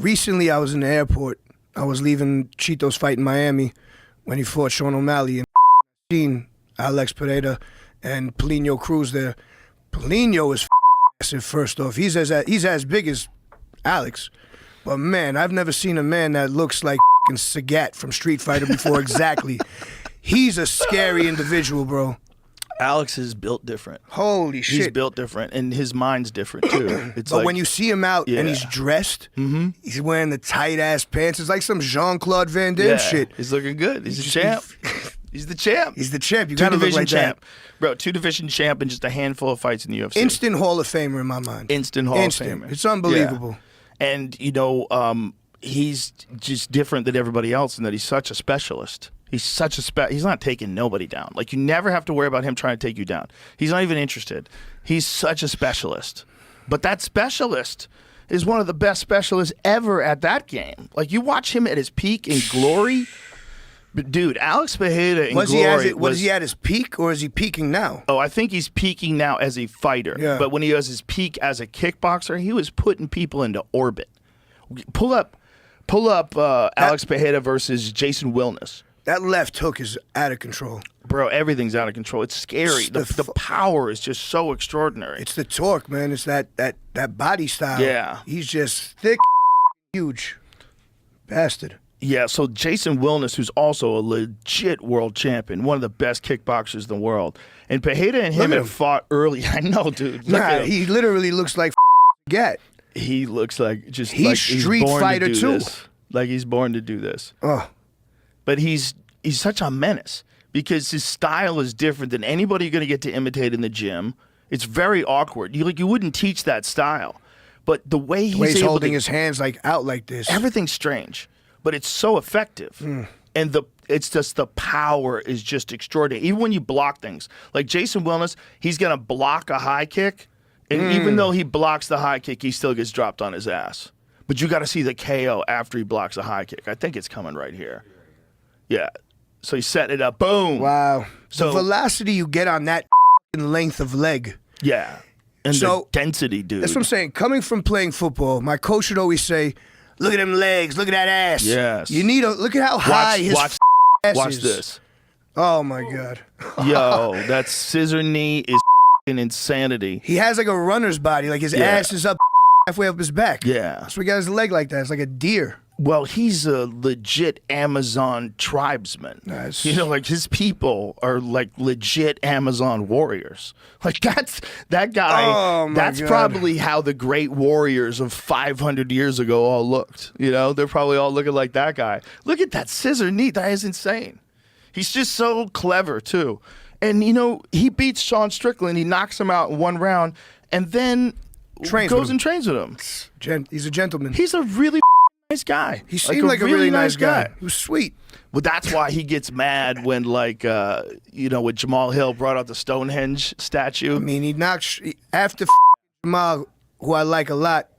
recently I was in the airport. I was leaving Chito's fight in Miami when he fought Sean O'Malley, and seen Alex Pereira and Polino Cruz there. Polino is massive, first off. He's as big as Alex. But man, I've never seen a man that looks like Sagat from Street Fighter before. Exactly. He's a scary individual, bro. Alex is built different. Holy shit. He's built different, and his mind's different, too. It's but like, when you see him out and he's dressed, he's wearing the tight-ass pants. It's like some Jean-Claude Van Damme shit. He's looking good. He's a champ. He's the champ. He's the champ. You gotta look like champ. that. Bro, 2-division champ and just a handful of fights in the UFC. Instant Hall of Famer in my mind. Instant Hall of Famer. It's unbelievable. Yeah. And, you know, he's just different than everybody else in that he's such a specialist. He's such a he's not taking nobody down. Like, you never have to worry about him trying to take you down. He's not even interested. He's such a specialist. But that specialist is one of the best specialists ever at that game. Like, you watch him at his peak in glory. But dude, Alex Pereira in glory was he at his peak, or is he peaking now? Oh, I think he's peaking now as a fighter. Yeah. But when he was his peak as a kickboxer, he was putting people into orbit. Pull up Alex Pereira versus Jason Wilness. That left hook is out of control. Bro, everything's out of control. It's scary. The power is just so extraordinary. It's the torque, man. It's that body style. Yeah. He's just thick, huge bastard. Yeah, so Jason Wilness, who's also a legit world champion, one of the best kickboxers in the world. And Pereira and him have fought early. I know, dude. He literally looks like Gat. He looks like just he's like Street he's born Fighter to do too. This. Like he's born to do this. Oh. But he's such a menace because his style is different than anybody you're going to get to imitate in the gym. It's very awkward. You wouldn't teach that style. But the way he's holding his hands like out like this. Everything's strange. But it's so effective. And it's just the power is just extraordinary. Even when you block things. Like Jason Wilness, he's going to block a high kick. And even though he blocks the high kick, he still gets dropped on his ass. But you got to see the KO after he blocks a high kick. I think it's coming right here. Yeah. So he's setting it up. Boom. Wow. So the velocity you get on that length of leg. Yeah. And the density, dude. That's what I'm saying. Coming from playing football, my coach would always say, look at them legs. Look at that ass. Yes. You need look at how high his ass watch is. this. Oh, my God. Yo, that scissor knee is insanity. He has like a runner's body. Like his ass is up halfway up his back. Yeah. That's why he got his leg like that. It's like a deer. Well, he's a legit Amazon tribesman. Nice. You know, like his people are like legit Amazon warriors. Like that guy. Oh, my that's God. probably how the great warriors of 500 years ago all looked. You know, they're probably all looking like that guy. Look at that scissor knee. That is insane. He's just so clever too. And you know, he beats Sean Strickland. He knocks him out in one round, and then goes and trains with him. He's a gentleman. He's a really nice guy. He seemed like a really nice guy. He was sweet. Well, that's why he gets mad when, like, you know, when Jamal Hill brought out the Stonehenge statue. I mean, he knocked after Jamal, who I like a lot,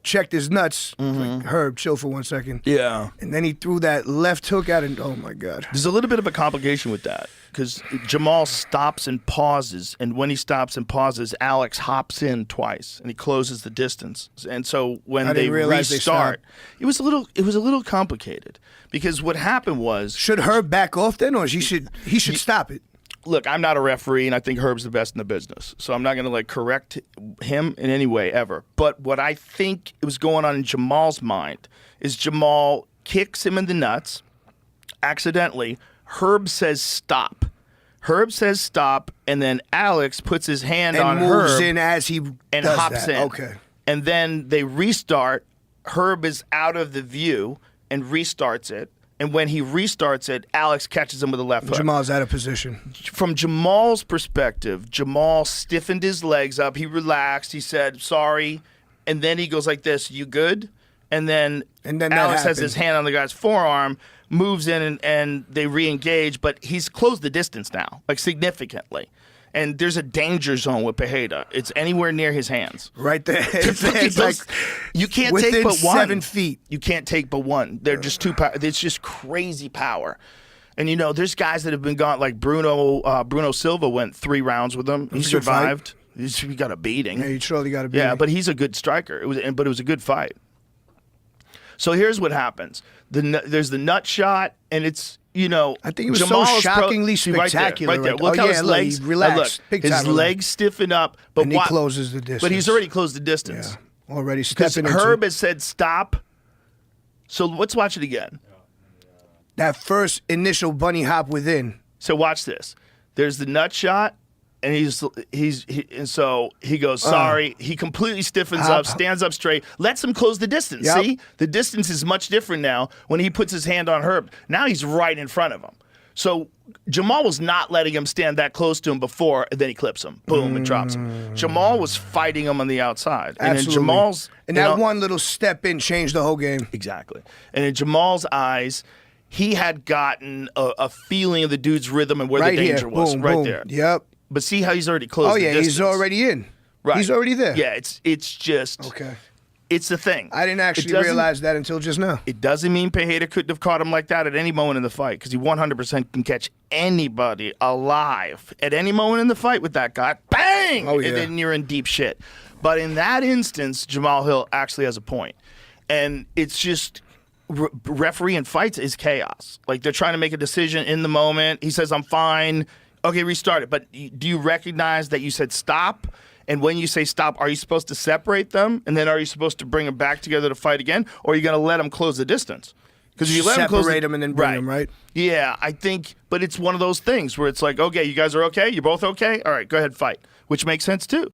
checked his nuts. Like, Herb, chill for 1 second. Yeah. And then he threw that left hook out, and oh my God. There's a little bit of a complication with that because Jamal stops and pauses, and when he stops and pauses, Alex hops in twice and he closes the distance. And so when they restart, it was a little complicated because what happened was, should Herb back off then, or he should stop it? Look, I'm not a referee, and I think Herb's the best in the business, so I'm not going to like correct him in any way ever. But what I think was going on in Jamal's mind is Jamal kicks him in the nuts accidentally. Herb says stop. Herb says stop, and then Alex puts his hand on Herb. And moves in as he and does hops that. in. Okay. And then they restart. Herb is out of the view and restarts it. And when he restarts it, Alex catches him with a left hook. Jamal's out of position. From Jamal's perspective, Jamal stiffened his legs up. He relaxed. He said, sorry. And then he goes like this, you good? And then Alex has his hand on the guy's forearm, moves in, and they re-engage. But he's closed the distance now, like significantly. And there's a danger zone with Pereira. It's anywhere near his hands. Right there. It's like, you can't take but one. 7 feet. You can't take but one. They're just too powerful. It's just crazy power. And, you know, there's guys that have been gone, like Bruno Silva went 3 rounds with him. He survived. He got a beating. Yeah, he surely got a beating. Yeah, but he's a good striker. But it was a good fight. So here's what happens: there's the nut shot, and it's I think it was Jamal so is shockingly See, right there, spectacular. Right there. Right? Look Oh, how yeah, his look, legs he relaxed. Look, Big his time legs stiffen up, but and he closes the distance. But he's already closed the distance. Yeah, already Because stepping into Herb has said stop. So let's watch it again. that first initial bunny hop within. So watch this. There's the nut shot, and and so he goes sorry. He completely stiffens up, stands up straight, lets him close the distance. Yep. See, the distance is much different now when he puts his hand on Herb. Now he's right in front of him. So Jamal was not letting him stand that close to him before, and then he clips him, boom, and drops him. Jamal was fighting him on the outside, and Absolutely. in Jamal's And that one little step in changed the whole game. exactly, and in Jamal's eyes, he had gotten a feeling of the dude's rhythm and where Right the danger here. was, Boom, right boom. there. Yep. But see how he's already closed. Oh, yeah, the distance. he's already in. Right. He's already there. Yeah, it's just Okay. It's the thing. I didn't It actually doesn't- realize that until just now. It doesn't mean Pereira couldn't have caught him like that at any moment in the fight, because he 100% can catch anybody alive at any moment in the fight with that guy. Bang! Oh, yeah. And then you're in deep shit. But in that instance, Jamal Hill actually has a point. And it's just referee in fights is chaos. Like, they're trying to make a decision in the moment. He says, I'm fine. Okay, restart it. But do you recognize that you said stop? And when you say stop, are you supposed to separate them? And then are you supposed to bring them back together to fight again? Or are you going to let them close the distance? Because if you let Separate them and then bring them, right? Yeah, I think, but it's one of those things where it's like, okay, you guys are okay? You're both okay? All right, go ahead, fight. Which makes sense too.